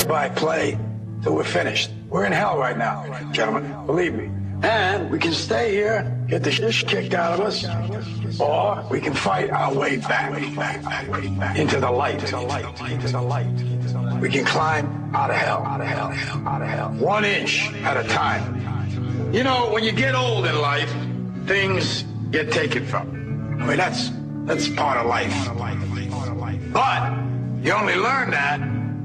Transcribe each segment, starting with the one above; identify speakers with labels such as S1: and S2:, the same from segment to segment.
S1: play-by-play till we're finished. We're in hell right now, gentlemen, believe me. And we can stay here, get the shit kicked out of us, or we can fight our way back into the light. We can climb out of hell, 1 inch at a time. You know, when you get old in life, things get taken from you. I mean, that's part of life. But you only learn that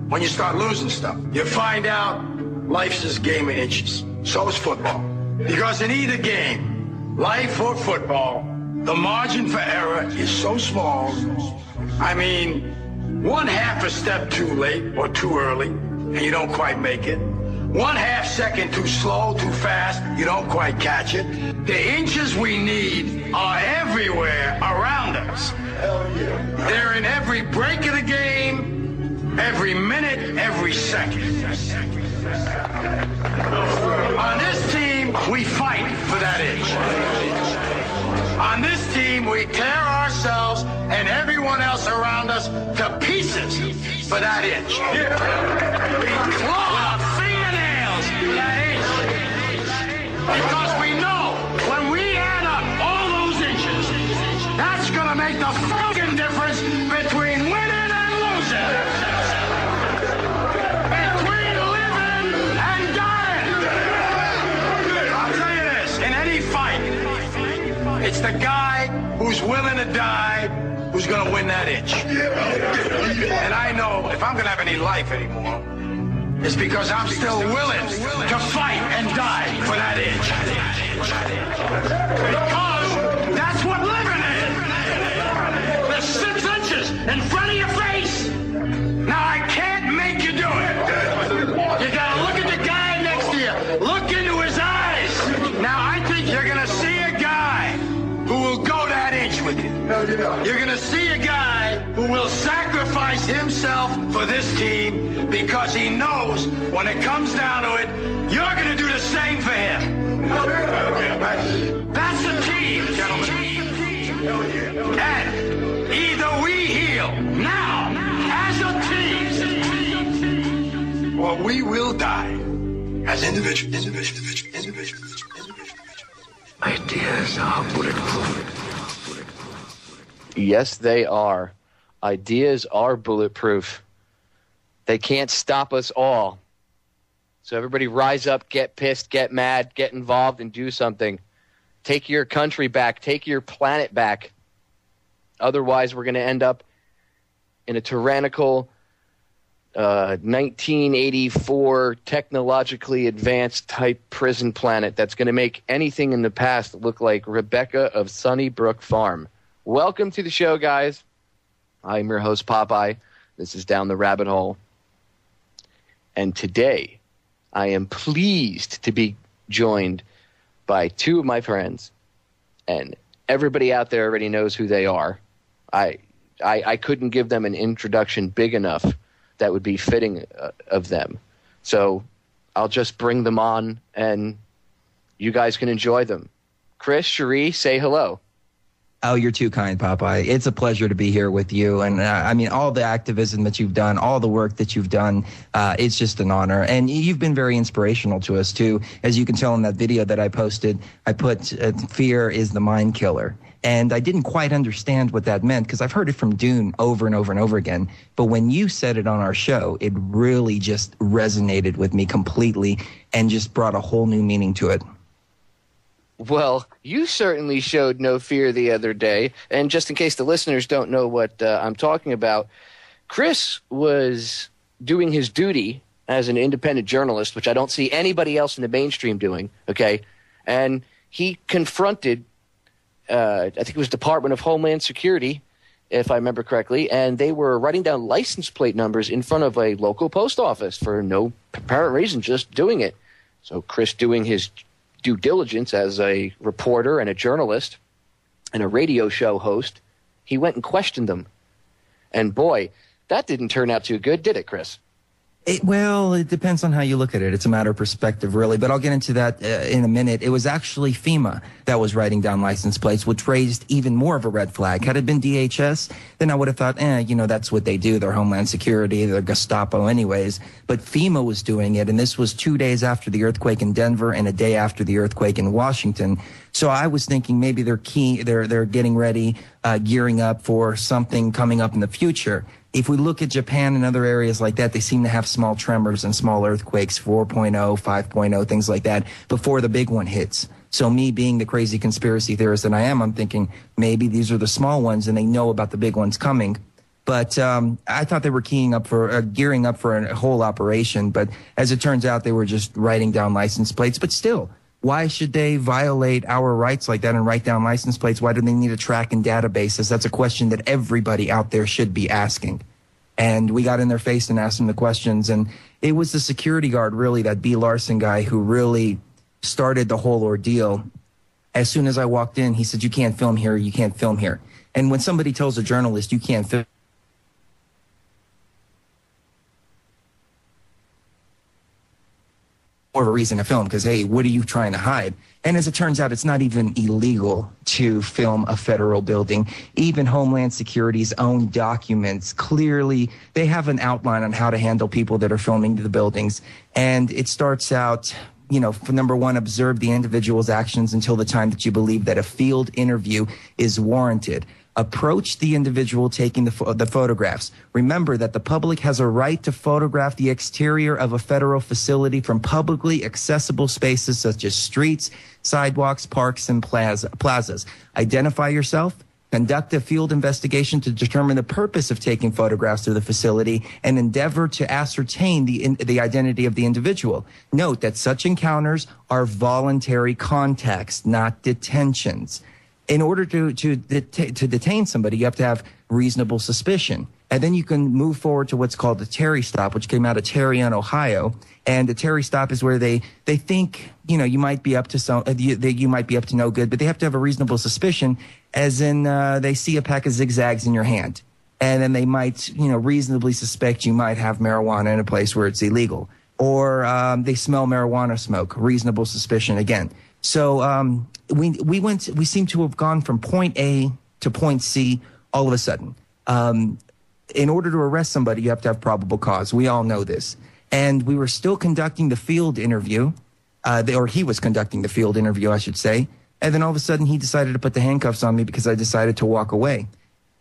S1: when you start losing stuff. You find out life's this game of inches. So is football. Because in either game, life or football, the margin for error is so small. I mean, 1/2 a step too late or too early, and you don't quite make it. 1/2 second too slow, too fast, you don't quite catch it. The inches we need are everywhere around us. They're in every break of the game, every minute, every second. On this team, we fight for that inch. On this team, we tear ourselves and everyone else around us to pieces for that inch. We claw our fingernails for that inch. Because we know when we add up all those inches, that's going to make the fucking difference between winning and losing. Between living and dying. I'll tell you this, in any fight, it's the guy who's willing to die who's going to win that inch. And I know if I'm going to have any life anymore, it's because I'm still willing to fight and die for that inch. Because that's what living is. There's 6 inches in front of your face. Now, I can't make you do it. You got to look at the guy next to you. Look into his eyes. Now, I think you're going to see a guy who will go that inch with you. You're going to see a guy who will sacrifice himself for this team because he knows when it comes down to it, you're going to do the same for him. That's a team, gentlemen. And either we heal now as a team, or we will die as individuals.
S2: Ideas are bulletproof.
S3: Yes, they are. Ideas are bulletproof. They can't stop us all. So everybody rise up, get pissed, get mad, get involved, and do something. Take your country back. Take your planet back. Otherwise, we're going to end up in a tyrannical 1984 technologically advanced type prison planet that's going to make anything in the past look like Rebecca of Sunnybrook Farm. Welcome to the show, guys. I'm your host, Popeye. This is Down the Rabbit Hole. And today, I am pleased to be joined by 2 of my friends. And everybody out there already knows who they are. I couldn't give them an introduction big enough that would be fitting of them. So I'll just bring them on, and you guys can enjoy them. Chris, Sheree, say hello.
S4: Oh, you're too kind, Popeye. It's a pleasure to be here with you. And I mean, all the activism that you've done, all the work that you've done, it's just an honor. And you've been very inspirational to us, too. As you can tell in that video that I posted, I put fear is the mind killer. And I didn't quite understand what that meant because I've heard it from Dune over and over and over again. But when you said it on our show, it really just resonated with me completely and just brought a whole new meaning to it.
S3: Well, you certainly showed no fear the other day. And just in case the listeners don't know what I'm talking about, Chris was doing his duty as an independent journalist, which I don't see anybody else in the mainstream doing, okay? And he confronted, I think it was Department of Homeland Security, if I remember correctly, and they were writing down license plate numbers in front of a local post office for no apparent reason, just doing it. So Chris, doing his due diligence as a reporter and a journalist and a radio show host, he went and questioned them. And boy, that didn't turn out too good, did it, Chris?
S4: Well, it depends on how you look at it. It's a matter of perspective, really. But I'll get into that in a minute. It was actually FEMA that was writing down license plates, which raised even more of a red flag. Had it been DHS, then I would have thought, that's what they do. They're Homeland Security, they're Gestapo anyways. But FEMA was doing it, and this was 2 days after the earthquake in Denver and a day after the earthquake in Washington. So I was thinking maybe they're getting ready, gearing up for something coming up in the future. If we look at Japan and other areas like that, they seem to have small tremors and small earthquakes, 4.0, 5.0, things like that, before the big one hits. So me being the crazy conspiracy theorist that I am, I'm thinking maybe these are the small ones and they know about the big ones coming. But I thought they were gearing up for a whole operation. But as it turns out, they were just writing down license plates. But still, why should they violate our rights like that and write down license plates? Why do they need a tracking databases? That's a question that everybody out there should be asking. And we got in their face and asked them the questions. And it was the security guard, really, that B. Larson guy, who really started the whole ordeal. As soon as I walked in, he said, "You can't film here. You can't film here." And when somebody tells a journalist you can't film, more of a reason to film, because, hey, what are you trying to hide? And as it turns out, it's not even illegal to film a federal building. Even Homeland Security's own documents, clearly, they have an outline on how to handle people that are filming the buildings. And it starts out, for number one, observe the individual's actions until the time that you believe that a field interview is warranted. Approach the individual taking the photographs. Remember that the public has a right to photograph the exterior of a federal facility from publicly accessible spaces such as streets, sidewalks, parks, and plazas. Identify yourself. Conduct a field investigation to determine the purpose of taking photographs of the facility and endeavor to ascertain the identity of the individual. Note that such encounters are voluntary contacts, not detentions. In order to detain somebody, you have to have reasonable suspicion. And then you can move forward to what's called the Terry stop, which came out of Terry, Ohio. And the Terry stop is where they think, you might be up to you might be up to no good, but they have to have a reasonable suspicion, as in they see a pack of zigzags in your hand. And then they might, reasonably suspect you might have marijuana in a place where it's illegal. Or they smell marijuana smoke, reasonable suspicion again. So we seem to have gone from point A to point C all of a sudden. In order to arrest somebody, you have to have probable cause. We all know this. And we were still conducting the field interview, or he was conducting the field interview, I should say. And then all of a sudden, he decided to put the handcuffs on me because I decided to walk away.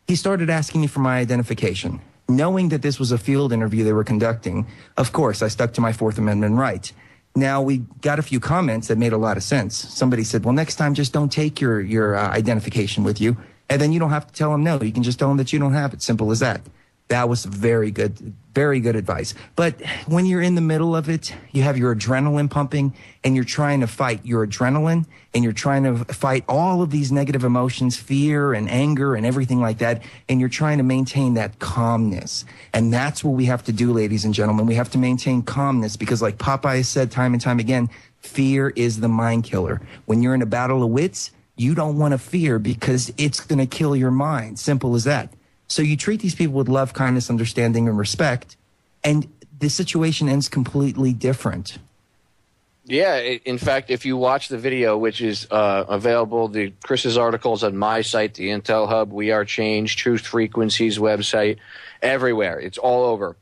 S4: He started asking me for my identification. Knowing that this was a field interview they were conducting, of course, I stuck to my Fourth Amendment right. Now, we got a few comments that made a lot of sense. Somebody said, well, next time, just don't take your identification with you. And then you don't have to tell them no. You can just tell them that you don't have it. Simple as that. That was very good advice. But when you're in the middle of it, you have your adrenaline pumping and you're trying to fight your adrenaline and you're trying to fight all of these negative emotions, fear and anger and everything like that. And you're trying to maintain that calmness. And that's what we have to do, ladies and gentlemen. We have to maintain calmness because, like Popeye has said time and time again, fear is the mind killer. When you're in a battle of wits, you don't want to fear because it's going to kill your mind. Simple as that. So you treat these people with love, kindness, understanding, and respect, and the situation ends completely different.
S3: Yeah, in fact, if you watch the video, which is available, Chris's articles on my site, the Intel Hub, We Are Change, Truth Frequencies website, everywhere. It's all over.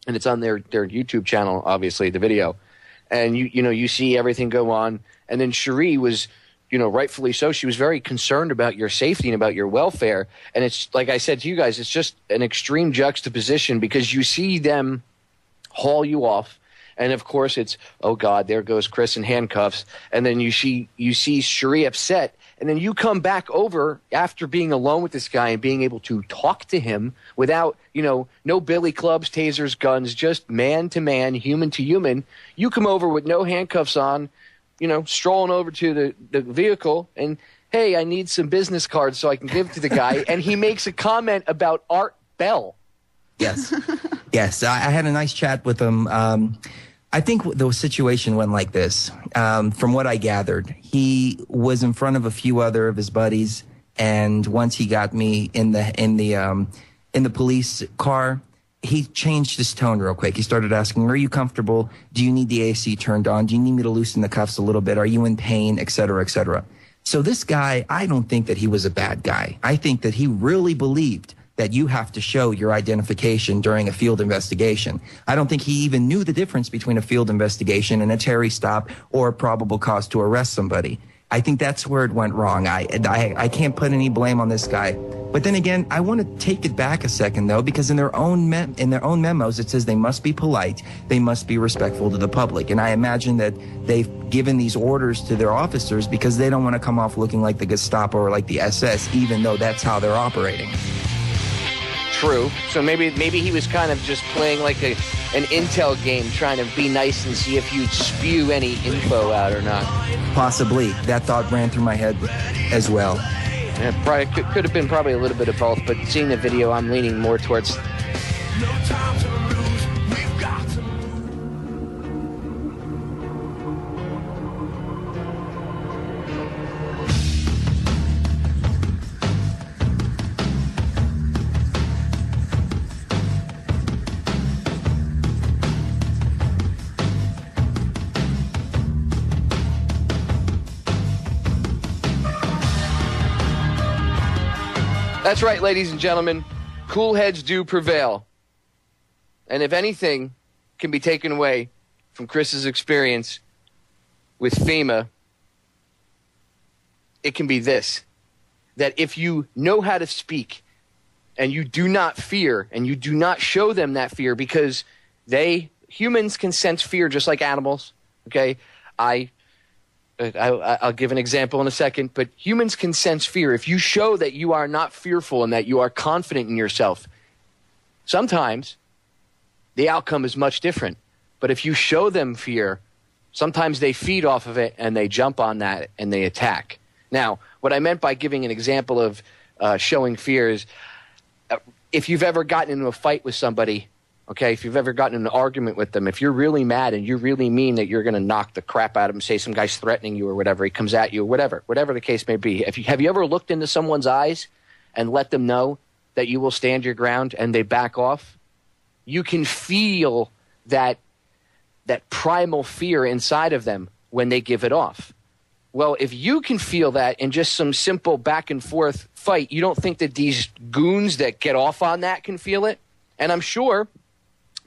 S3: And it's on their YouTube channel, obviously, the video. And you see everything go on. And then Sheree was, rightfully so, she was very concerned about your safety and about your welfare. And it's like I said to you guys, it's just an extreme juxtaposition because you see them haul you off. And of course it's, oh God, there goes Chris in handcuffs. And then you see Sheree upset. And then you come back over after being alone with this guy and being able to talk to him without, no billy clubs, tasers, guns, just man to man, human to human. You come over with no handcuffs on, strolling over to the vehicle and, hey, I need some business cards so I can give to the guy. And he makes a comment about Art Bell.
S4: Yes. Yes. I had a nice chat with him. I think the situation went like this. From what I gathered, he was in front of a few other of his buddies. And once he got me in the police car, he changed his tone real quick. He started asking, are you comfortable? Do you need the AC turned on? Do you need me to loosen the cuffs a little bit? Are you in pain? Et cetera, et cetera. So this guy, I don't think that he was a bad guy. I think that he really believed that you have to show your identification during a field investigation. I don't think he even knew the difference between a field investigation and a Terry stop or a probable cause to arrest somebody. I think that's where it went wrong. I can't put any blame on this guy. But then again, I want to take it back a second, though, because in their own memos, it says they must be polite, they must be respectful to the public. And I imagine that they've given these orders to their officers because they don't want to come off looking like the Gestapo or like the SS, even though that's how they're operating.
S3: True. So maybe he was kind of just playing like an intel game, trying to be nice and see if you'd spew any info out or not.
S4: Possibly. That thought ran through my head as well.
S3: Yeah, probably could have been probably a little bit of both, but seeing the video, I'm leaning more towards. That's right, ladies and gentlemen. Cool heads do prevail. And if anything can be taken away from Chris's experience with FEMA, it can be this. That if you know how to speak and you do not fear and you do not show them that fear, because humans can sense fear just like animals, okay? I'll give an example in a second, but humans can sense fear. If you show that you are not fearful and that you are confident in yourself, sometimes the outcome is much different. But if you show them fear, sometimes they feed off of it and they jump on that and they attack. Now, what I meant by giving an example of showing fear is if you've ever gotten into a fight with somebody, okay, if you've ever gotten in an argument with them, if you're really mad and you really mean that you're going to knock the crap out of him, say some guy's threatening you or whatever, he comes at you, whatever the case may be. Have you ever looked into someone's eyes and let them know that you will stand your ground and they back off? You can feel that primal fear inside of them when they give it off. Well, if you can feel that in just some simple back and forth fight, you don't think that these goons that get off on that can feel it? And I'm sure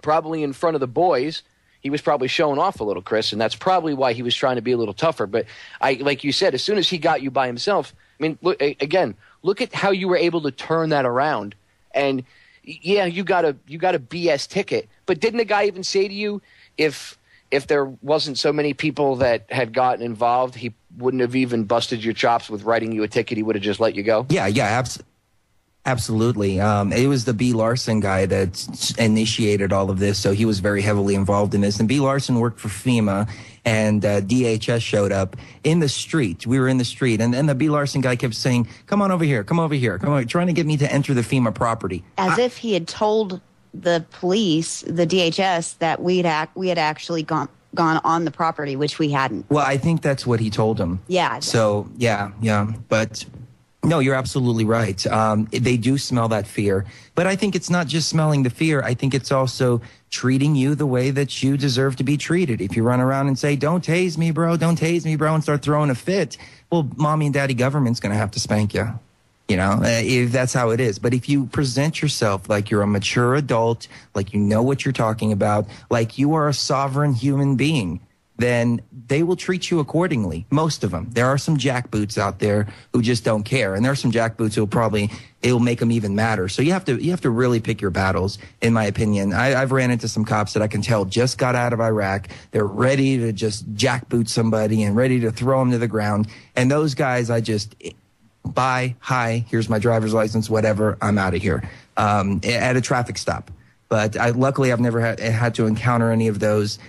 S3: probably in front of the boys, he was probably showing off a little, Chris, and that's probably why he was trying to be a little tougher. But like you said, as soon as he got you by himself, I mean, look at how you were able to turn that around. And yeah, you got a BS ticket, but didn't the guy even say to you, if there wasn't so many people that had gotten involved, he wouldn't have even busted your chops with writing you a ticket. He would have just let you go.
S4: Yeah, absolutely. It was the B. Larson guy that initiated all of this, so he was very heavily involved in this. And B. Larson worked for FEMA, and DHS showed up in the street. We were in the street, and the B. Larson guy kept saying, come on over here, come over here, come on, trying to get me to enter the FEMA property.
S5: As if he had told the police, the DHS, that we had actually gone on the property, which we hadn't.
S4: Well, I think that's what he told him.
S5: Yeah.
S4: So, yeah. But no, you're absolutely right. They do smell that fear. But I think it's not just smelling the fear. I think it's also treating you the way that you deserve to be treated. If you run around and say, don't tase me, bro, and start throwing a fit, well, mommy and daddy government's going to have to spank you. You know, if that's how it is. But if you present yourself like you're a mature adult, like you know what you're talking about, like you are a sovereign human being, then they will treat you accordingly. Most of them. There are some jackboots out there who just don't care. And there are some jackboots who'll it'll make them even madder. So you have to really pick your battles, in my opinion. I've ran into some cops that I can tell just got out of Iraq. They're ready to just jackboot somebody and ready to throw them to the ground. And those guys, bye, hi, here's my driver's license, whatever, I'm out of here, at a traffic stop. But luckily, I've never had to encounter any of those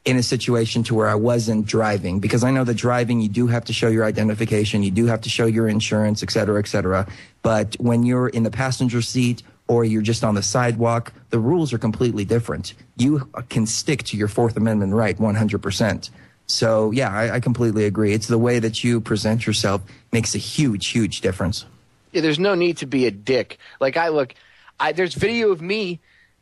S4: in a situation to where I wasn't driving, because I know that driving, you do have to show your identification, you do have to show your insurance, et cetera, et cetera. But when you're in the passenger seat or you're just on the sidewalk, the rules are completely different. You can stick to your Fourth Amendment right 100%. So, yeah, I completely agree. It's the way that you present yourself makes a huge, huge difference.
S3: Yeah, there's no need to be a dick. Like, there's video of me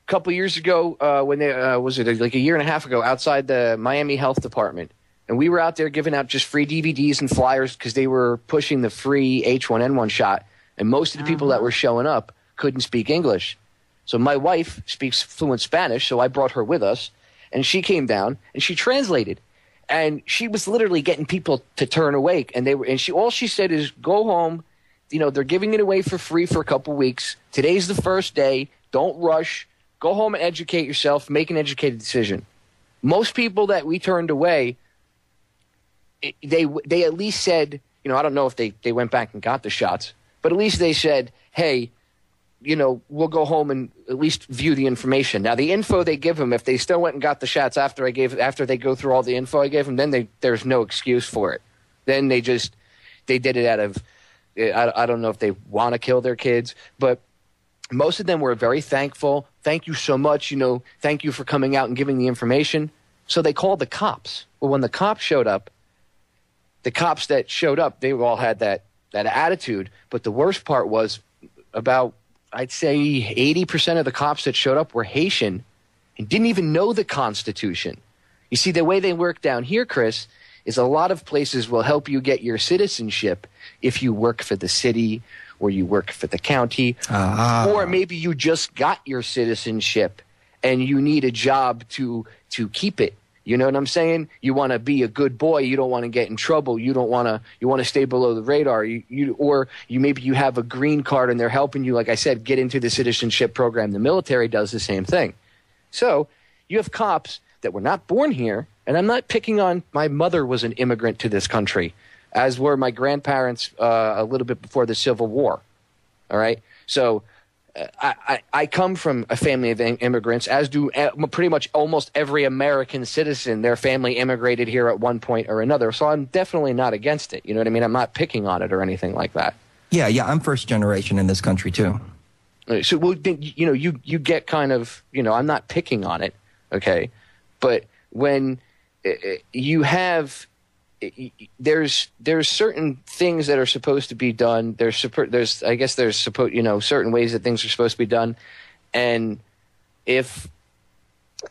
S3: couple years ago when they was it like a year and a half ago outside the Miami Health Department, and we were out there giving out just free DVDs and flyers because they were pushing the free H1N1 shot, and most of the people that were showing up couldn't speak English. So my wife speaks fluent Spanish, so I brought her with us, and she came down and she translated, and she was literally getting people to turn away, and all she said is, "Go home, they're giving it away for free for a couple weeks. Today's the first day. Don't rush. Go home and educate yourself. Make an educated decision." Most people that we turned away, they at least said, I don't know if they went back and got the shots, but at least they said, "Hey, we'll go home and at least view the information." Now, the info they give them, if they still went and got the shots after they go through all the info I gave them, then there's no excuse for it. Then they did it out of, I don't know if they want to kill their kids, but most of them were very thankful. "Thank you so much. Thank you for coming out and giving the information." So they called the cops. Well, when the cops showed up, they all had that attitude. But the worst part was about, I'd say 80% of the cops that showed up were Haitian and didn't even know the Constitution. You see, the way they work down here, Chris, is a lot of places will help you get your citizenship if you work for the city or you work for the county, or maybe you just got your citizenship and you need a job to keep it. You know what I'm saying? You want to be a good boy. You don't want to get in trouble. You want to stay below the radar. Maybe you have a green card and they're helping you, like I said, get into the citizenship program. The military does the same thing. So you have cops that were not born here, and I'm not picking on, my mother was an immigrant to this country, as were my grandparents a little bit before the Civil War. All right? So I come from a family of immigrants, as do pretty much almost every American citizen. Their family immigrated here at one point or another. So I'm definitely not against it. You know what I mean? I'm not picking on it or anything like that.
S4: Yeah. I'm first generation in this country too.
S3: So you get kind of, I'm not picking on it, okay? But when you have, there's certain things that are supposed to be done. There's certain ways that things are supposed to be done, and if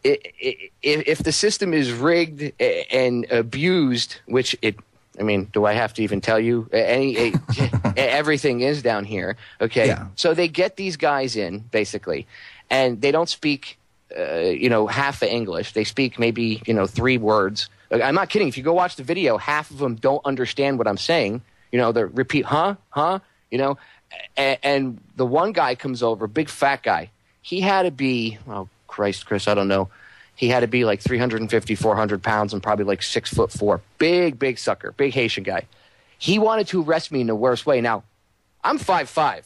S3: the system is rigged and abused, which do I have to even tell you? Everything is down here. Okay, yeah. So they get these guys in basically, and they don't speak, half of English. They speak maybe 3 words. I'm not kidding. If you go watch the video, half of them don't understand what I'm saying. They repeat, huh, and the one guy comes over, big fat guy. He had to be, oh Christ, Chris, I don't know. He had to be like 350, 400 pounds and probably like 6'4". Big sucker, big Haitian guy. He wanted to arrest me in the worst way. Now, I'm 5'5".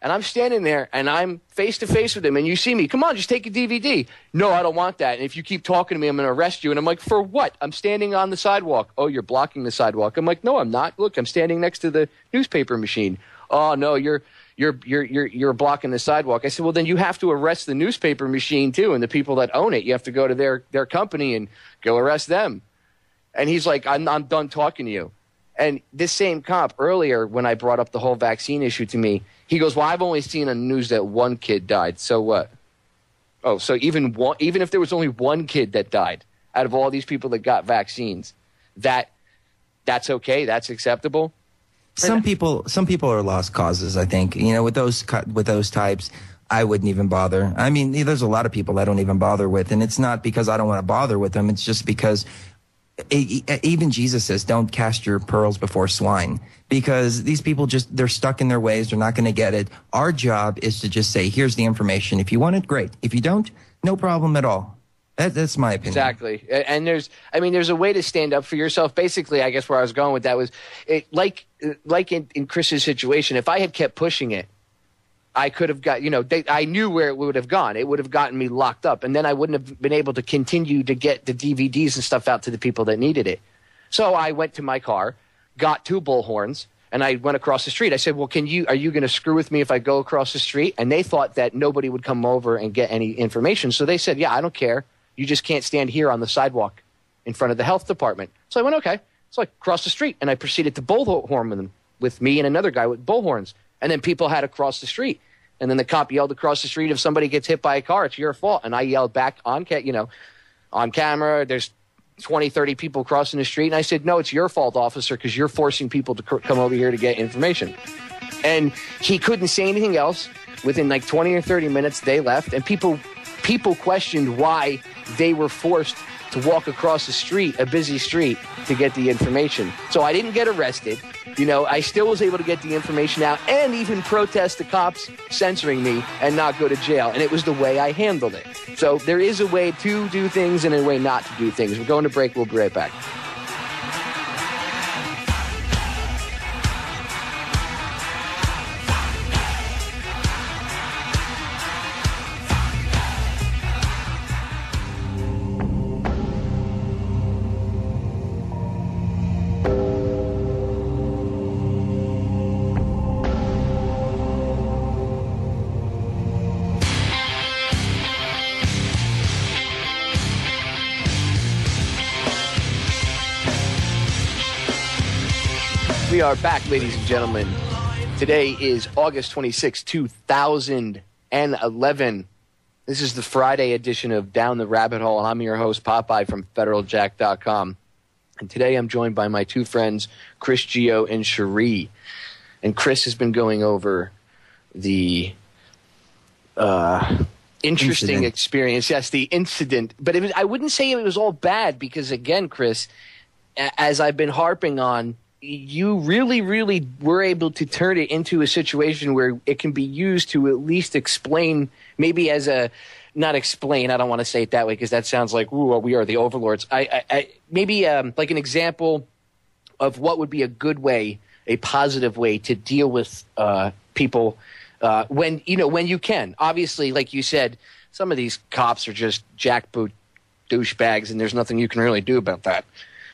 S3: And I'm standing there, and I'm face to face with him, and you see me. Come on, just take a DVD. No, I don't want that. And if you keep talking to me, I'm going to arrest you. And I'm like, for what? I'm standing on the sidewalk. Oh, you're blocking the sidewalk. I'm like, no, I'm not. Look, I'm standing next to the newspaper machine. Oh no, you're blocking the sidewalk. I said, well, then you have to arrest the newspaper machine too, and the people that own it. You have to go to their company and go arrest them. And he's like, I'm done talking to you. And this same cop earlier, when I brought up the whole vaccine issue to me, he goes, well, I've only seen on the news that one kid died. So what? Oh, so even if there was only one kid that died out of all these people that got vaccines, that's okay? That's acceptable?
S4: Some people are lost causes, I think. With those types, I wouldn't even bother. I mean, there's a lot of people I don't even bother with, and it's not because I don't want to bother with them. It's just because even Jesus says, don't cast your pearls before swine, because these people they're stuck in their ways. They're not going to get it. Our job is to just say, here's the information. If you want it, great. If you don't, no problem at all. That's my opinion.
S3: Exactly. And there's a way to stand up for yourself. Basically, I guess where I was going with that was like in Chris's situation, if I had kept pushing it, I could have got, I knew where it would have gone. It would have gotten me locked up, and then I wouldn't have been able to continue to get the DVDs and stuff out to the people that needed it. So I went to my car, got 2 bullhorns, and I went across the street. I said, well, are you going to screw with me if I go across the street? And they thought that nobody would come over and get any information. So they said, yeah, I don't care. You just can't stand here on the sidewalk in front of the health department. So I went, okay. So I crossed the street, and I proceeded to bullhorn with me and another guy with bullhorns. And then people had to cross the street. And then the cop yelled across the street, if somebody gets hit by a car, it's your fault. And I yelled back on camera, there's 20, 30 people crossing the street. And I said, no, it's your fault, officer, because you're forcing people to come over here to get information. And he couldn't say anything else. Within like 20 or 30 minutes, they left. And people questioned why they were forced to walk across the street, a busy street, to get the information. So I didn't get arrested. I still was able to get the information out and even protest the cops censoring me and not go to jail. And it was the way I handled it. So there is a way to do things and a way not to do things. We're going to break. We'll be right back. We are back, ladies and gentlemen. Today is August 26, 2011. This is the Friday edition of Down the Rabbit Hole, and I'm your host, Popeye from FederalJack.com. And today I'm joined by my two friends, Chris, Geo, and Sheree. And Chris has been going over the interesting experience. Yes, the incident. But I wouldn't say it was all bad because, again, Chris, as I've been harping on, you really, really were able to turn it into a situation where it can be used to at least explain, maybe as a – not explain, I don't want to say it that way because that sounds like, ooh, we are the overlords. Maybe like an example of what would be a good way, a positive way to deal with people when you can. Obviously, like you said, some of these cops are just jackboot douchebags and there's nothing you can really do about that.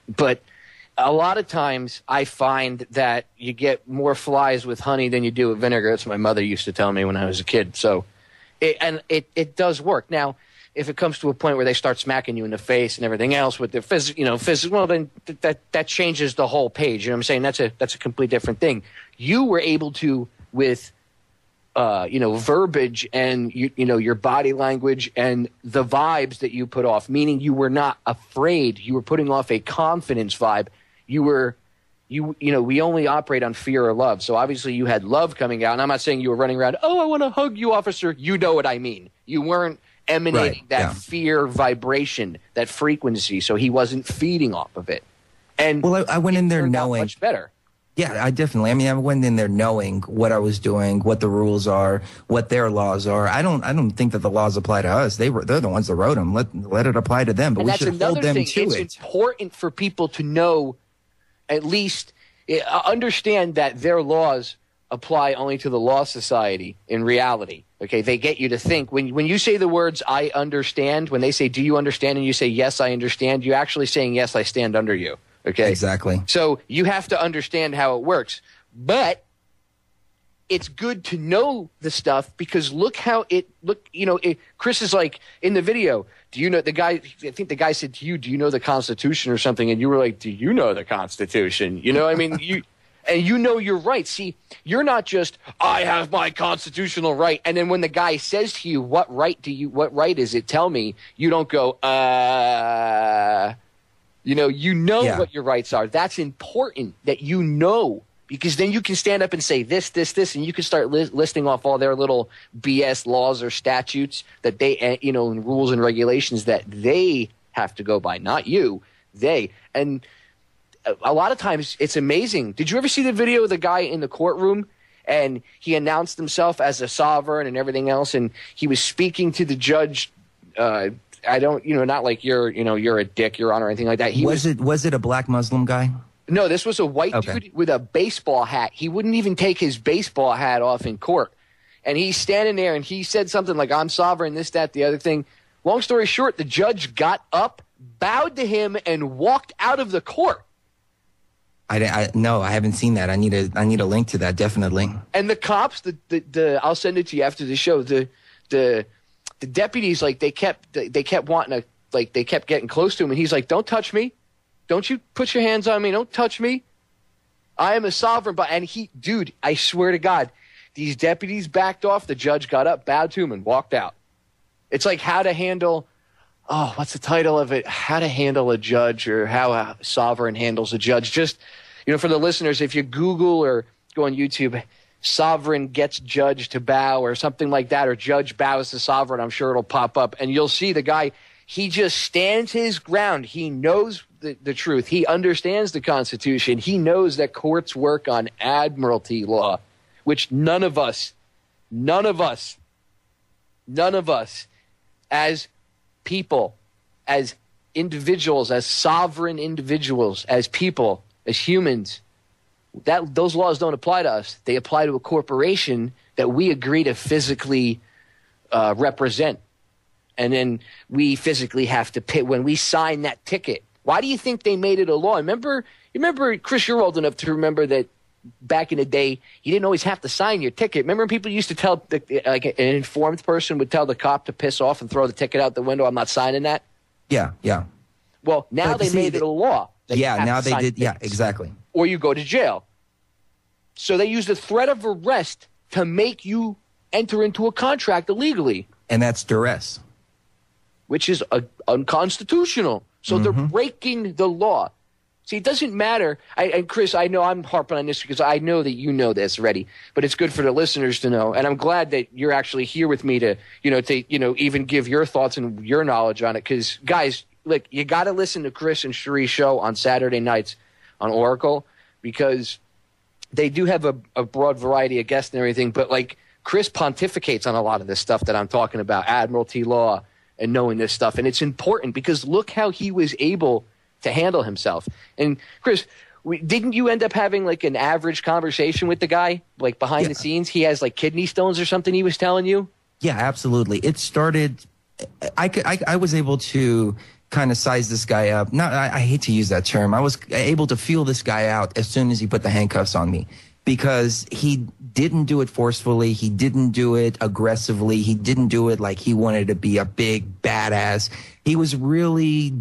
S3: But – a lot of times I find that you get more flies with honey than you do with vinegar. That's what my mother used to tell me when I was a kid. So it does work. Now, if it comes to a point where they start smacking you in the face and everything else with their physical, well, then that changes the whole page. You know what I'm saying? That's a complete different thing. You were able to, with verbiage and your body language and the vibes that you put off, meaning you were not afraid. You were putting off a confidence vibe. We only operate on fear or love. So obviously you had love coming out. And I'm not saying you were running around, oh, I want to hug you, officer. You know what I mean. You weren't emanating fear vibration, that frequency. So he wasn't feeding off of it. And
S4: well, I went in there knowing
S3: much better.
S4: Yeah, I definitely. I mean, I went in there knowing what I was doing, what the rules are, what their laws are. I don't think that the laws apply to us. They're the ones that wrote them. Let it apply to them. But we should hold them to it.
S3: It's important for people to know, at least understand that their laws apply only to the Law Society in reality. Okay, they get you to think. When you say the words "I understand," when they say "Do you understand?" and you say "Yes, I understand," you're actually saying "Yes, I stand under you." Okay. Exactly. So you have to understand how it works. But it's good to know the stuff because look, Chris is like in the video, do you know the guy, I think the guy said to you, do you know the Constitution or something? And you were like, do you know the Constitution? I mean, you know your rights. See, you're not just, I have my constitutional right. And then when the guy says to you, what right is it? Tell me. You don't go, what your rights are. That's important that you know, because then you can stand up and say this, and you can start listing off all their little BS laws or statutes that they, and rules and regulations that they have to go by, not you, they. And a lot of times it's amazing. Did you ever see the video of the guy in the courtroom and he announced himself as a sovereign and everything else, and he was speaking to the judge, I don't, not like you're a dick, Your Honor, or anything like that.
S4: Was it a black Muslim guy?
S3: No, this was a white dude with a baseball hat. He wouldn't even take his baseball hat off in court. And he's standing there and he said something like, I'm sovereign, this, that, the other thing. Long story short, the judge got up, bowed to him, and walked out of the court.
S4: No, I haven't seen that. I need a link to that, definitely.
S3: And the cops, I'll send it to you after the show. The deputies, like they kept wanting to, like they kept getting close to him, and he's like, "Don't touch me! Don't you put your hands on me! Don't touch me! I am a sovereign." And dude, I swear to God, These deputies backed off. The judge got up, bowed to him, and walked out. It's like how to handle, what's the title of it? How to handle a judge, or how a sovereign handles a judge. Just, for the listeners, if you Google or go on YouTube, sovereign gets judge to bow or something like that, or judge bows to sovereign, I'm sure it'll pop up. And you'll see the guy, he just stands his ground. He knows the truth. He understands the Constitution. He knows that courts work on admiralty law, which none of us as people, as individuals, as sovereign individuals, as people, as humans, that those laws don't apply to us. They apply to a corporation that we agree to physically represent. And then we physically have to pay when we sign that ticket. Why do you think they made it a law? Remember, Chris, you're old enough to remember that back in the day, you didn't always have to sign your ticket. Remember people used to tell, like an informed person would tell the cop to piss off and throw the ticket out the window. I'm not signing that.
S4: Yeah.
S3: Well, now they made it a law.
S4: Yeah, now they did. Yeah, exactly.
S3: Or you go to jail. So they use the threat of arrest to make you enter into a contract illegally.
S4: And that's duress.
S3: Which is unconstitutional. So they're breaking the law. See, it doesn't matter. And Chris, I know I'm harping on this because I know that you know this already, but it's good for the listeners to know. And I'm glad that you're actually here with me to even give your thoughts and your knowledge on it. Because, guys, look, you got to listen to Chris and Sheree's show on Saturday nights on Oracle, because they do have a broad variety of guests and everything. But, like, Chris pontificates on a lot of this stuff that I'm talking about, admiralty law and knowing this stuff. And it's important because look how he was able to handle himself. And Chris, didn't you end up having like an average conversation with the guy, like behind the scenes? He has like kidney stones or something he was telling you?
S4: Yeah, absolutely. It started, I was able to kind of size this guy up. I hate to use that term. I was able to feel this guy out as soon as he put the handcuffs on me, because he didn't do it forcefully. He didn't do it aggressively. He didn't do it like he wanted to be a big badass. He was really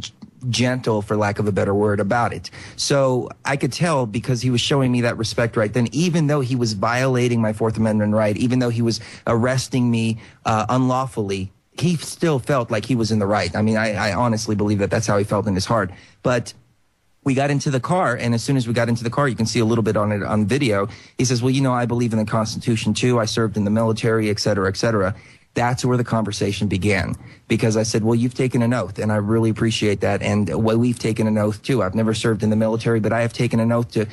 S4: gentle, for lack of a better word, about it. So I could tell, because he was showing me that respect right then, even though he was violating my Fourth Amendment right, even though he was arresting me unlawfully, he still felt like he was in the right. I mean, I honestly believe that that's how he felt in his heart. But we got into the car, and as soon as we got into the car, you can see a little bit on it on video. He says, well, I believe in the Constitution too. I served in the military, et cetera, et cetera. That's where the conversation began, because I said, well, you've taken an oath, and I really appreciate that. And we've taken an oath too. I've never served in the military, but I have taken an oath to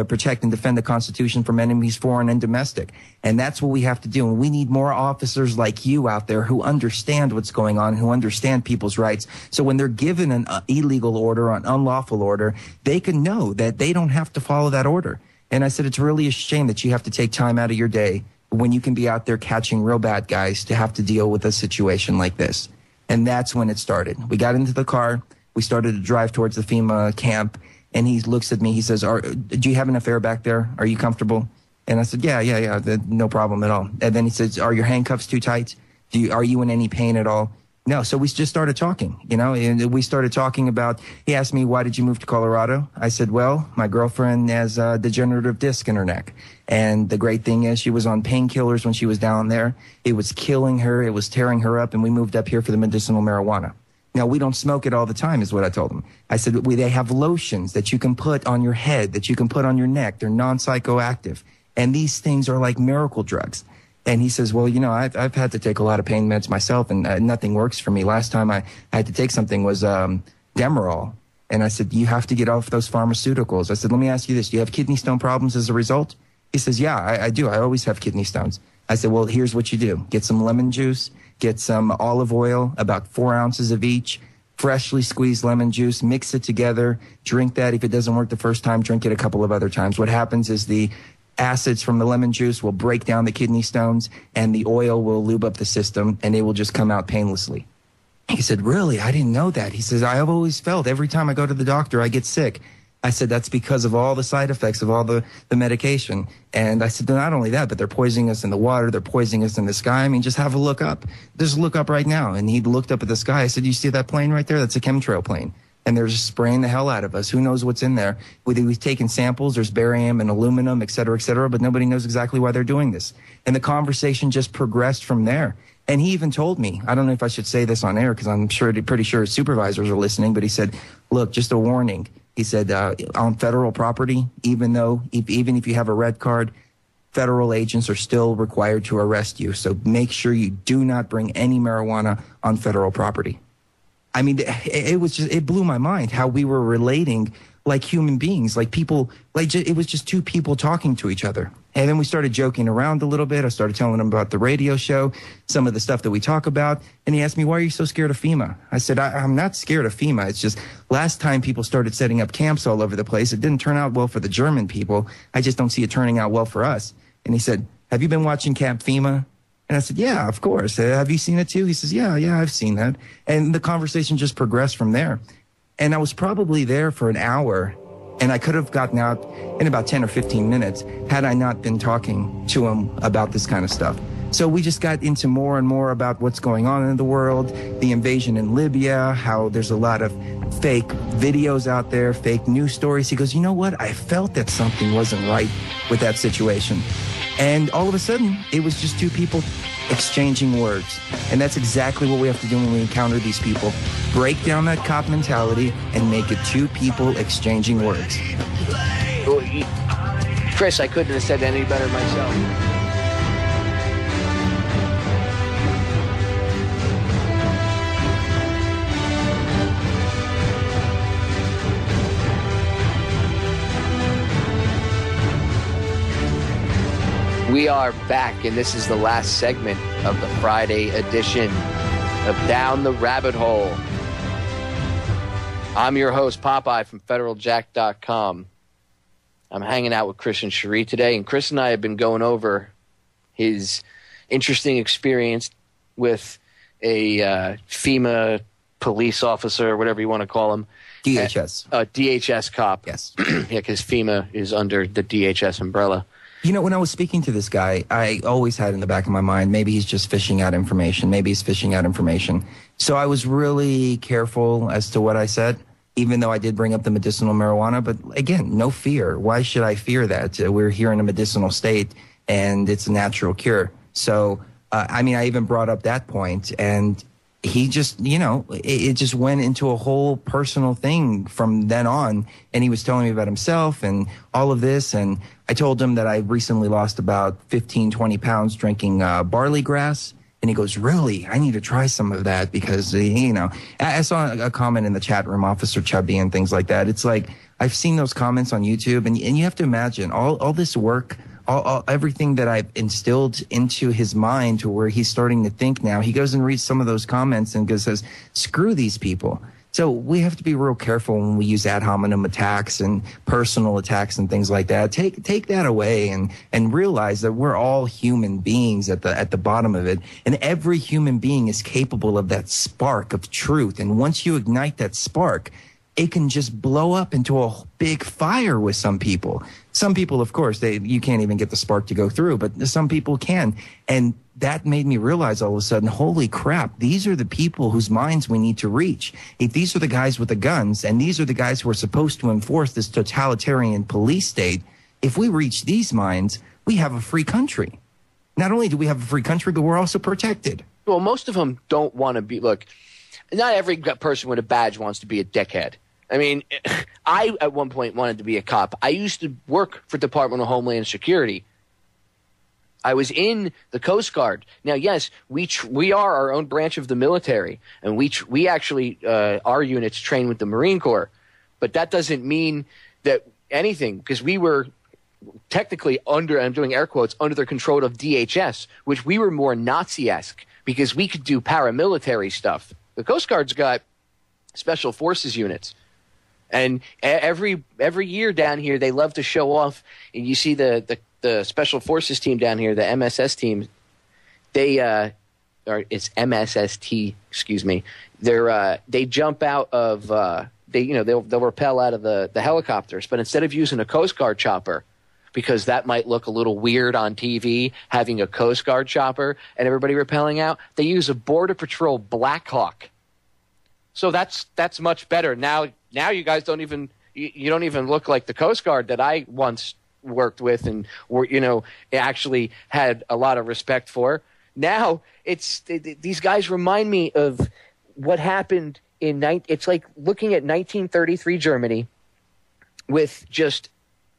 S4: protect and defend the Constitution from enemies, foreign and domestic. And that's what we have to do. And we need more officers like you out there who understand what's going on, who understand people's rights. So when they're given an illegal order, an unlawful order, they can know that they don't have to follow that order. And I said, it's really a shame that you have to take time out of your day when you can be out there catching real bad guys to have to deal with a situation like this. And that's when it started. We got into the car. We started to drive towards the FEMA camp. And he looks at me. He says, do you have enough air back there? Are you comfortable? And I said, yeah, no problem at all. And then he says, are your handcuffs too tight? Are you in any pain at all? No. So we just started talking, and we started talking about, he asked me, why did you move to Colorado? I said, well, my girlfriend has a degenerative disc in her neck. And the great thing is she was on painkillers when she was down there. It was killing her. It was tearing her up. And we moved up here for the medicinal marijuana. Now, we don't smoke it all the time, is what I told him. I said, they have lotions that you can put on your head, that you can put on your neck. They're non-psychoactive. And these things are like miracle drugs. And he says, well, I've had to take a lot of pain meds myself, and nothing works for me. Last time I had to take something was Demerol. And I said, you have to get off those pharmaceuticals. I said, let me ask you this. Do you have kidney stone problems as a result? He says, yeah, I do. I always have kidney stones. I said, well, here's what you do. Get some lemon juice, get some olive oil, about 4 ounces of each, freshly squeezed lemon juice, mix it together, drink that. If it doesn't work the first time, drink it a couple of other times. What happens is the acids from the lemon juice will break down the kidney stones, and the oil will lube up the system, and it will just come out painlessly. He said, really? I didn't know that. He says, I have always felt every time I go to the doctor, I get sick. I said, that's because of all the side effects of all the medication. And I said, not only that, but they're poisoning us in the water. They're poisoning us in the sky. I mean, just have a look up. Just look up right now. And he looked up at the sky. I said, you see that plane right there? That's a chemtrail plane. and they're just spraying the hell out of us. Who knows what's in there? We've taken samples. There's barium and aluminum, et cetera, but nobody knows exactly why they're doing this. And the conversation just progressed from there. And he even told me, I don't know if I should say this on air because I'm pretty sure his supervisors are listening, but he said, look, just a warning. He said, on federal property, even if you have a red card, federal agents are still required to arrest you. So make sure you do not bring any marijuana on federal property. I mean, it blew my mind how we were relating like human beings, like people, it was just two people talking to each other. And then we started joking around a little bit. I started telling him about the radio show, some of the stuff that we talk about. And he asked me, why are you so scared of FEMA? I said, I'm not scared of FEMA. It's just last time people started setting up camps all over the place, it didn't turn out well for the German people. I just don't see it turning out well for us. And he said, have you been watching Camp FEMA? And I said, yeah, of course. Have you seen it too? He says, yeah, I've seen that. And the conversation just progressed from there. And I was probably there for an hour, and I could have gotten out in about 10 or 15 minutes had I not been talking to him about this kind of stuff. So we just got into more and more about what's going on in the world, the invasion in Libya, how there's a lot of fake videos out there, fake news stories. He goes, you know what? I felt that something wasn't right with that situation. And all of a sudden, it was just two people exchanging words. And that's exactly what we have to do when we encounter these people. Break down that cop mentality and make it two people exchanging words.
S3: Chris, I couldn't have said any better myself. We are back, and this is the last segment of the Friday edition of Down the Rabbit Hole. I'm your host, Popeye, from FederalJack.com. I'm hanging out with Chris and Sheree today, and Chris and I have been going over his interesting experience with a FEMA police officer, whatever you want to call him.
S4: DHS.
S3: DHS cop.
S4: Yes.
S3: Yeah, because FEMA is under the DHS umbrella.
S4: You know, when I was speaking to this guy, I always had in the back of my mind, maybe he's just fishing out information. Maybe he's fishing out information. So I was really careful as to what I said, even though I did bring up the medicinal marijuana. But again, no fear. Why should I fear that? We're here in a medicinal state, and it's a natural cure. So, I even brought up that point, and he just, it just went into a whole personal thing from then on. And he was telling me about himself and all of this. And I told him that I recently lost about 15, 20 pounds drinking barley grass. And he goes, really? I need to try some of that because, I saw a comment in the chat room, Officer Chubby and things like that. It's like, I've seen those comments on YouTube, and you have to imagine all this work, everything that I've instilled into his mind to where he's starting to think now. He goes and reads some of those comments and says, screw these people. So we have to be real careful when we use ad hominem attacks and personal attacks and things like that. Take that away and realize that we're all human beings at the bottom of it. And every human being is capable of that spark of truth. And once you ignite that spark, it can just blow up into a big fire with some people. Some people, of course, you can't even get the spark to go through, but some people can. And that made me realize all of a sudden, holy crap, these are the people whose minds we need to reach. If these are the guys with the guns, and these are the guys who are supposed to enforce this totalitarian police state, if we reach these minds, we have a free country. Not only do we have a free country, but we're also protected.
S3: Well, most of them don't want to be, look, not every person with a badge wants to be a dickhead. I mean, I at one point wanted to be a cop. I used to work for Department of Homeland Security. I was in the Coast Guard. Now, yes, we are our own branch of the military, and we actually our units train with the Marine Corps. But that doesn't mean that anything, because we were technically under, I'm doing air quotes, under the control of DHS, which we were more Nazi-esque because we could do paramilitary stuff. The Coast Guard's got special forces units. And every year down here, they love to show off. And you see the special forces team down here, the MSS team. It's MSST. Excuse me. They jump out of they'll rappel out of the helicopters, but instead of using a Coast Guard chopper, because that might look a little weird on TV, having a Coast Guard chopper and everybody rappelling out, they use a Border Patrol Black Hawk. So that's much better. Now you guys don't even you don't even look like the Coast Guard that I once worked with and actually had a lot of respect for. Now these guys remind me of what happened it's like looking at 1933 Germany with just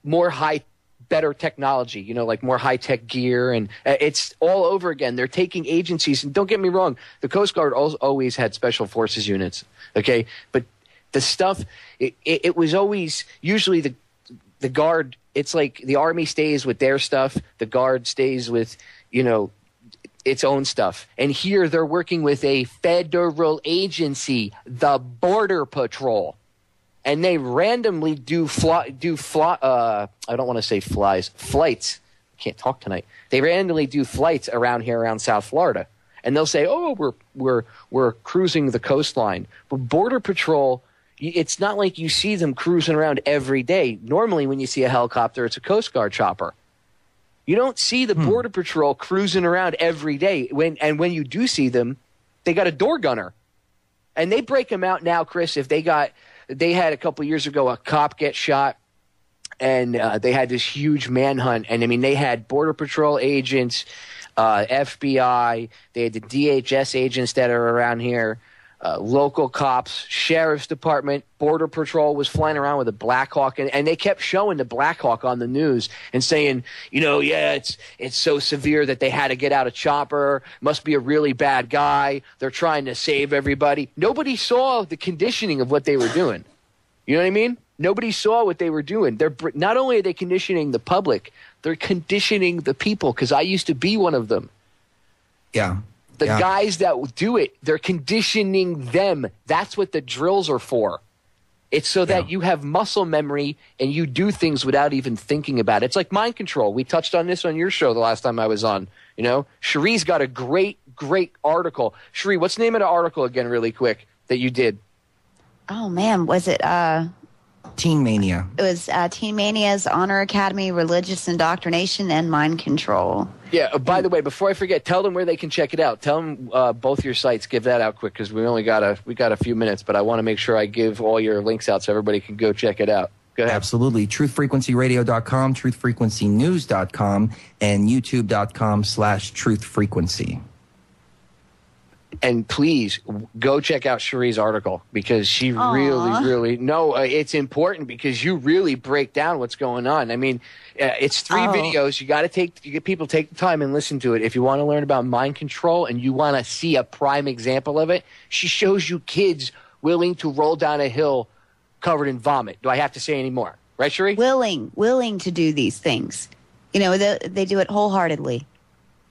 S3: more better technology, like more high-tech gear, and it's all over again. They're taking agencies, and don't get me wrong, the Coast Guard always had special forces units, okay? But the stuff, it was always usually the Guard, it's like the Army stays with their stuff, the Guard stays with, its own stuff. And here they're working with a federal agency, the Border Patrol. And they randomly do I don't want to say flights. I can't talk tonight. They randomly do flights around South Florida. And they'll say, "Oh, we're cruising the coastline." But Border Patrol, it's not like you see them cruising around every day. Normally when you see a helicopter, it's a Coast Guard chopper. You don't see the Border Patrol cruising around every day. When you do see them, they got a door gunner. And they break them out now, Chris, if they had a couple years ago a cop get shot, and they had this huge manhunt. And, I mean, they had Border Patrol agents, FBI, they had the DHS agents that are around here, local cops, Sheriff's Department, Border Patrol was flying around with a Black Hawk. And they kept showing the Black Hawk on the news and saying, it's so severe that they had to get out a chopper, must be a really bad guy, they're trying to save everybody. Nobody saw the conditioning of what they were doing. You know what I mean? Nobody saw what they were doing. They're not only are they conditioning the public, they're conditioning the people, because I used to be one of them.
S4: Yeah.
S3: The guys that do it, they're conditioning them. That's what the drills are for. It's so that you have muscle memory and you do things without even thinking about it. It's like mind control. We touched on this on your show the last time I was on. Sheree's got a great article. Sheree, what's the name of the article again, really quick, that you did?
S5: Oh, man. Was it
S4: Teen Mania?
S5: It was Teen Mania's Honor Academy, Religious Indoctrination, and Mind Control.
S3: Yeah, by the way, before I forget, tell them where they can check it out. Tell them both your sites. Give that out quick, because we got a few minutes, but I want to make sure I give all your links out so everybody can go check it out. Go ahead.
S4: Absolutely. TruthFrequencyRadio.com, TruthFrequencyNews.com, and YouTube.com/TruthFrequency. And
S3: please go check out Sheree's article, because she really it's important, because you really break down what's going on. I mean, it's 3 videos. You got to take the time and listen to it. If you want to learn about mind control and you want to see a prime example of it, she shows you kids willing to roll down a hill covered in vomit. Do I have to say any more? Right, Sheree?
S5: Willing to do these things. They do it wholeheartedly.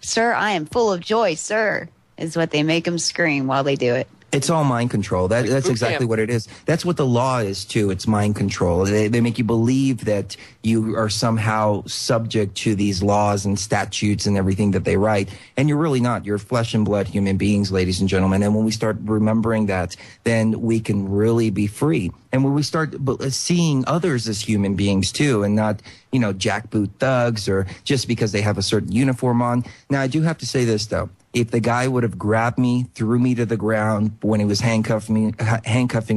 S5: Sir, I am full of joy, sir, is what they make them scream while they do it.
S4: It's all mind control. That's exactly what it is. That's what the law is, too. It's mind control. They make you believe that you are somehow subject to these laws and statutes and everything that they write. And you're really not. You're flesh and blood human beings, ladies and gentlemen. And when we start remembering that, then we can really be free. And when we start seeing others as human beings, too, and not, jackboot thugs or just because they have a certain uniform on. Now, I do have to say this, though. If the guy would have grabbed me, threw me to the ground when he was handcuffing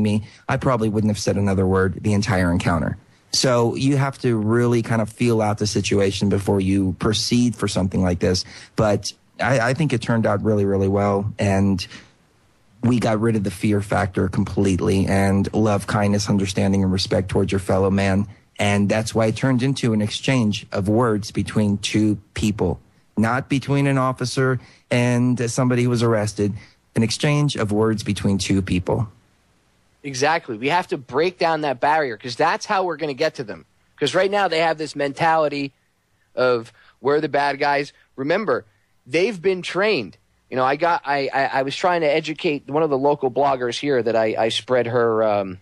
S4: me, I probably wouldn't have said another word the entire encounter. So you have to really kind of feel out the situation before you proceed for something like this. But I think it turned out really, really well. And we got rid of the fear factor completely, and love, kindness, understanding, and respect towards your fellow man. And that's why it turned into an exchange of words between two people. Not between an officer and somebody who was arrested, an exchange of words between two people.
S3: Exactly. We have to break down that barrier, because that's how we're going to get to them. Because right now they have this mentality of we're the bad guys. Remember, they've been trained. I was trying to educate one of the local bloggers here that I spread her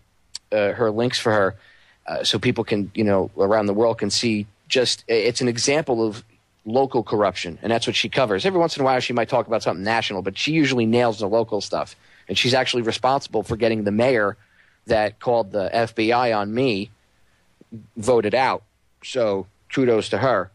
S3: links for her so people can, around the world can see it's an example of local corruption, and that's what she covers. Every once in a while she might talk about something national, but she usually nails the local stuff. And she's actually responsible for getting the mayor that called the FBI on me voted out. So kudos to her.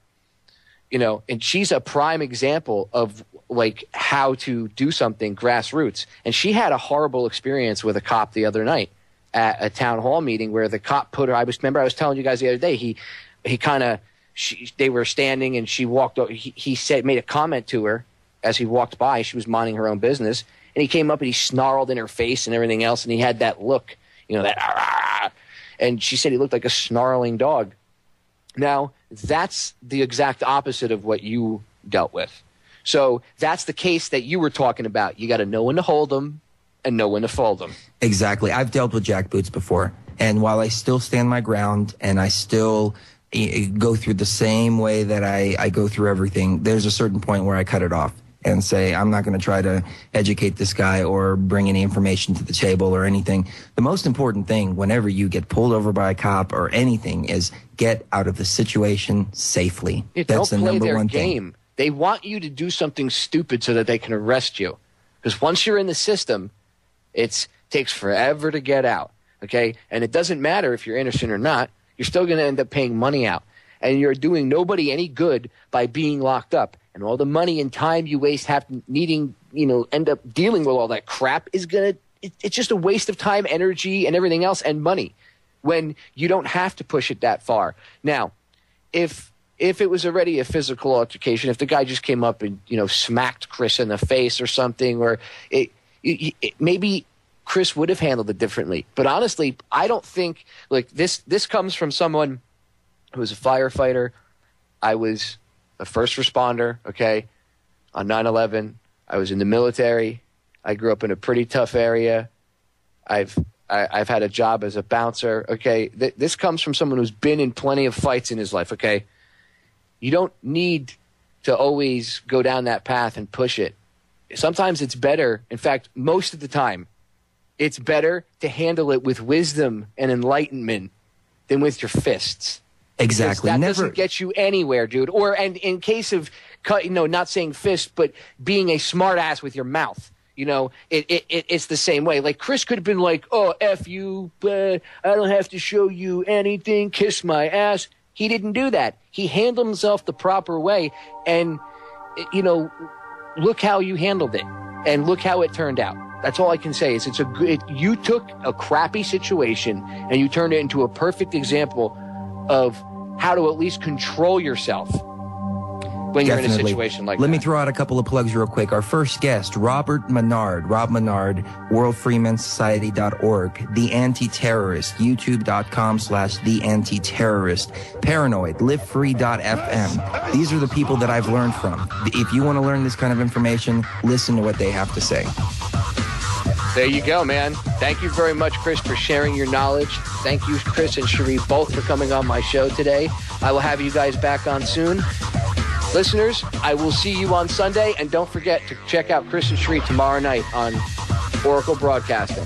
S3: And she's a prime example of like how to do something grassroots. And she had a horrible experience with a cop the other night at a town hall meeting where the cop put her. I was telling you guys the other day. They were standing and she walked. He made a comment to her as he walked by. She was minding her own business, and he came up and he snarled in her face and everything else. And he had that look, and she said he looked like a snarling dog. Now that's the exact opposite of what you dealt with. So that's the case that you were talking about. You got to know when to hold them and know when to fold them.
S4: Exactly. I've dealt with jackboots before. And while I still stand my ground and I still go through the same way that I go through everything, there's a certain point where I cut it off and say, I'm not going to try to educate this guy or bring any information to the table or anything. The most important thing whenever you get pulled over by a cop or anything is get out of the situation safely. That's the number one thing.
S3: They want you to do something stupid so that they can arrest you. Because once you're in the system, it takes forever to get out, okay? And it doesn't matter if you're innocent or not. You're still going to end up paying money out. And you're doing nobody any good by being locked up. And all the money and time you waste end up dealing with all that crap is it's just a waste of time, energy, and everything else, and money when you don't have to push it that far. Now, if it was already a physical altercation, if the guy just came up and, smacked Chris in the face or something, or maybe Chris would have handled it differently. But honestly, I don't think, this comes from someone who was a firefighter. I was a first responder, okay, on 9/11. I was in the military. I grew up in a pretty tough area. I've had a job as a bouncer, okay. This comes from someone who's been in plenty of fights in his life, okay. You don't need to always go down that path and push it. Sometimes it's better, in fact, most of the time, it's better to handle it with wisdom and enlightenment than with your fists.
S4: Exactly.
S3: That doesn't get you anywhere, dude. And in case of, not saying fist, but being a smart ass with your mouth. It's the same way. Like Chris could have been like, oh, F you, I don't have to show you anything, kiss my ass. He didn't do that. He handled himself the proper way. And, look how you handled it. And look how it turned out. That's all I can say is you took a crappy situation and you turned it into a perfect example of how to at least control yourself when you're in a situation like that.
S4: Let me throw out a couple of plugs real quick. Our first guest, Rob Menard, WorldFreemanSociety.org, The Anti-Terrorist, YouTube.com/The Anti-Terrorist, Paranoid, LiveFree.fm. These are the people that I've learned from. If you want to learn this kind of information, listen to what they have to say.
S3: There you go, man. Thank you very much, Chris, for sharing your knowledge. Thank you, Chris and Sheree, both for coming on my show today. I will have you guys back on soon. Listeners, I will see you on Sunday, and don't forget to check out Chris and Sheree tomorrow night on Oracle Broadcasting.